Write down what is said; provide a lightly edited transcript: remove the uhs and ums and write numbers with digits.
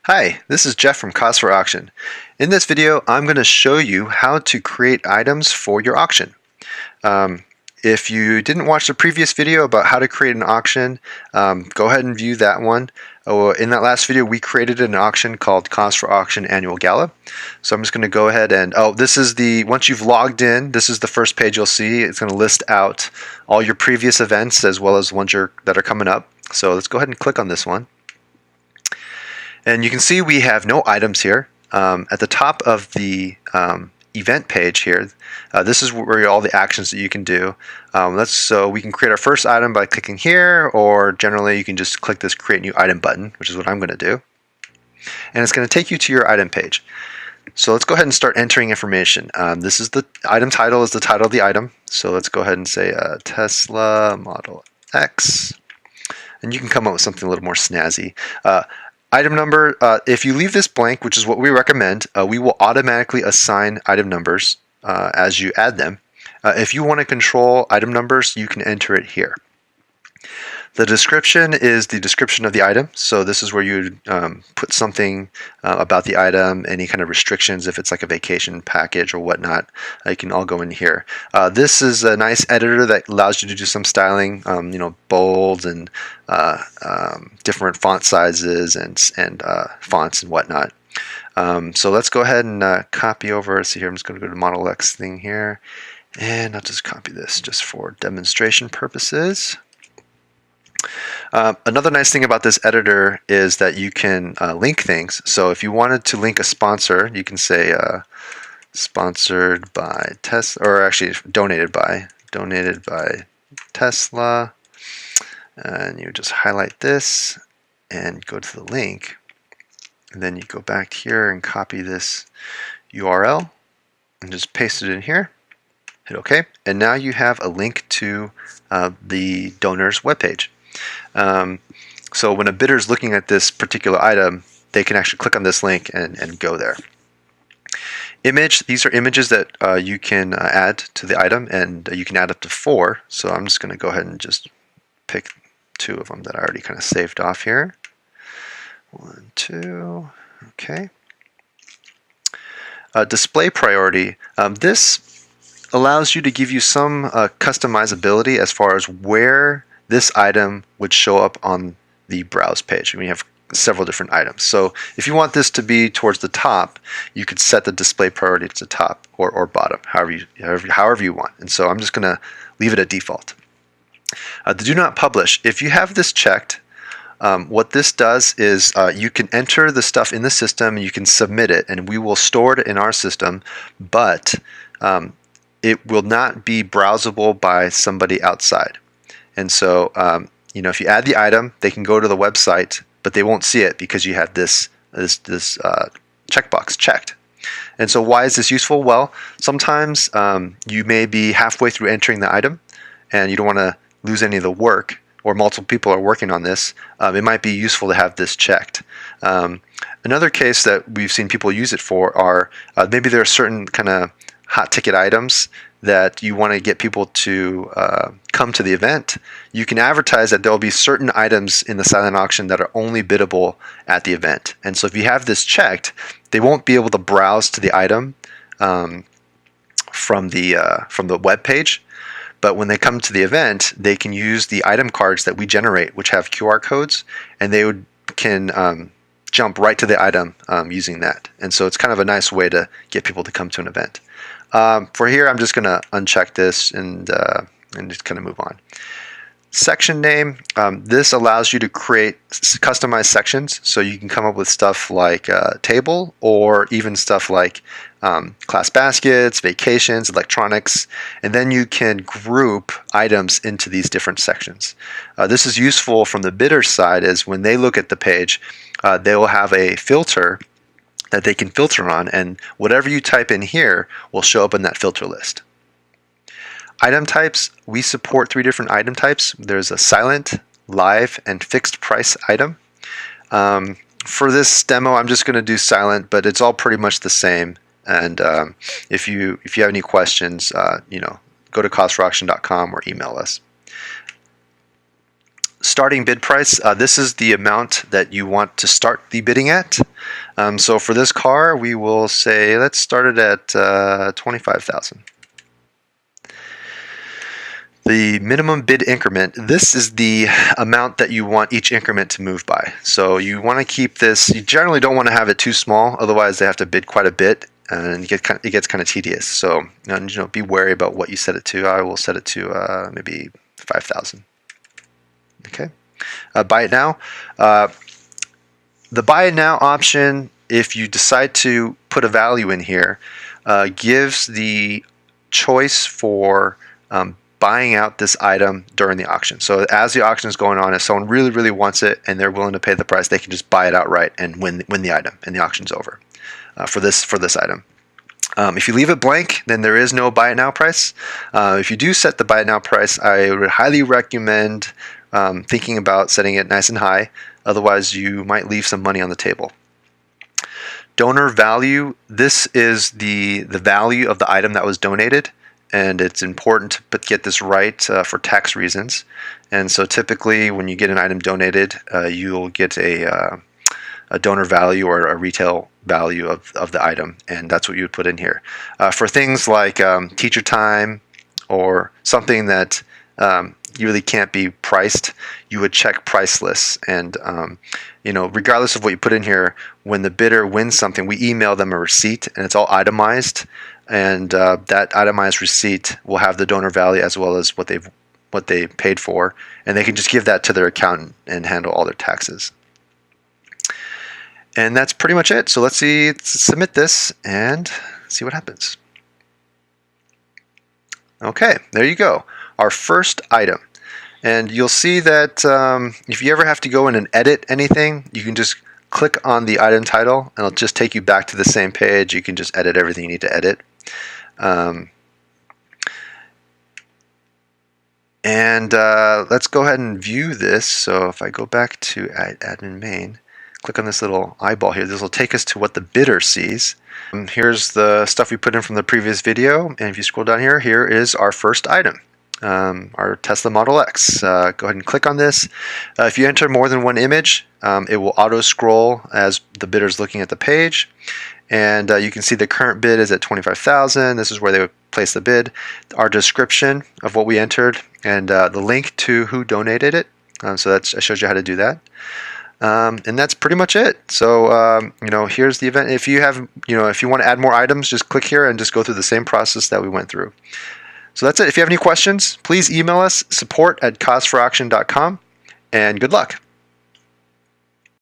Hi, this is Jeff from Cause4Auction. In this video, I'm going to show you how to create items for your auction. If you didn't watch the previous video about how to create an auction, go ahead and view that one. In that last video, we created an auction called Cause4Auction Annual Gala. So I'm just going to go ahead and, once you've logged in, this is the first page you'll see. It's going to list out all your previous events as well as ones that are coming up. So let's go ahead and click on this one. And you can see we have no items here. At the top of the event page here, this is where all the actions that you can do. So we can create our first item by clicking here, or generally you can just click this Create New Item button, which is what I'm going to do. And it's going to take you to your item page. So let's go ahead and start entering information. This is the item title, is the title of the item. So let's go ahead and say Tesla Model X. And you can come up with something a little more snazzy. Item number, if you leave this blank, which is what we recommend, we will automatically assign item numbers as you add them. If you want to control item numbers, you can enter it here. The description is the description of the item. So this is where you put something about the item, any kind of restrictions, if it's like a vacation package or whatnot, you can all go in here. This is a nice editor that allows you to do some styling, bold and different font sizes and fonts and whatnot. So let's go ahead and copy over. So here I'm just going to go to Model X thing here, and I'll just copy this just for demonstration purposes. Another nice thing about this editor is that you can link things. So if you wanted to link a sponsor, you can say sponsored by Tesla, or actually donated by Tesla, and you just highlight this and go to the link, and then you go back here and copy this URL and just paste it in here. Hit OK, and now you have a link to the donor's webpage. So when a bidder is looking at this particular item, they can actually click on this link and go there. These are images that you can add to the item, and you can add up to 4. So I'm just going to go ahead and just pick 2 of them that I already kind of saved off here. 1, 2, okay. Display priority. This allows you to give you some customizability as far as where this item would show up on the browse page. We have several different items. So if you want this to be towards the top, you could set the display priority to the top or bottom, however you want. And so I'm just going to leave it at default. The do not publish. If you have this checked, what this does is you can enter the stuff in the system, and you can submit it, and we will store it in our system, but it will not be browsable by somebody outside. And so, if you add the item, they can go to the website, but they won't see it because you have this checkbox checked. And so why is this useful? Well, sometimes you may be halfway through entering the item and you don't want to lose any of the work, or multiple people are working on this. It might be useful to have this checked. Another case that we've seen people use it for are maybe there are certain kind of hot ticket items that you want to get people to come to the event. You can advertise that there will be certain items in the silent auction that are only biddable at the event. And so if you have this checked, they won't be able to browse to the item from the web page. But when they come to the event, they can use the item cards that we generate, which have QR codes, and they can jump right to the item using that. And so it's kind of a nice way to get people to come to an event. For here, I'm just going to uncheck this and just kind of move on. Section name, this allows you to create customized sections, so you can come up with stuff like table, or even stuff like class baskets, vacations, electronics, and then you can group items into these different sections. This is useful from the bidder side, as when they look at the page, they will have a filter that they can filter on, and whatever you type in here will show up in that filter list. Item types, we support 3 different item types. There's a silent, live, and fixed price item. For this demo, I'm just going to do silent, but it's all pretty much the same. And if you have any questions, go to cause4auction.com or email us. starting bid price, this is the amount that you want to start the bidding at. So for this car, we will say, let's start it at $25,000. The minimum bid increment, this is the amount that you want each increment to move by. So you want to keep this, you generally don't want to have it too small, otherwise they have to bid quite a bit and it gets kind of tedious. So be wary about what you set it to. I will set it to maybe 5,000. Okay, buy it now. The buy it now option, if you decide to put a value in here, gives the choice for buying out this item during the auction. So as the auction is going on, if someone really, really wants it and they're willing to pay the price, they can just buy it outright and win the item, and the auction's over for this item. If you leave it blank, then there is no buy it now price. If you do set the buy it now price, I would highly recommend thinking about setting it nice and high. Otherwise, you might leave some money on the table. Donor value, this is the value of the item that was donated, and it's important to get this right for tax reasons. And so typically when you get an item donated, you'll get a donor value or a retail value of the item, and that's what you would put in here. For things like teacher time or something that you really can't be priced, you would check priceless. And regardless of what you put in here, when the bidder wins something, we email them a receipt, and it's all itemized. And that itemized receipt will have the donor value as well as what they paid for, and they can just give that to their accountant and handle all their taxes. And that's pretty much it. So let's submit this and see what happens. Okay, there you go. Our first item. And you'll see that if you ever have to go in and edit anything, you can just click on the item title and it'll just take you back to the same page. You can just edit everything you need to edit. Let's go ahead and view this. So if I go back to admin main, click on this little eyeball here, this will take us to what the bidder sees. Here's the stuff we put in from the previous video, and if you scroll down here, here is our first item, our Tesla Model X. Go ahead and click on this. If you enter more than one image, it will auto scroll as the bidder's looking at the page, and you can see the current bid is at $25,000. This is where they would place the bid, our description of what we entered, and the link to who donated it. So that shows you how to do that. And that's pretty much it. So here's the event. If you have, if you want to add more items, just click here and just go through the same process that we went through. So that's it. If you have any questions, please email us, support@cause4auction.com, and good luck.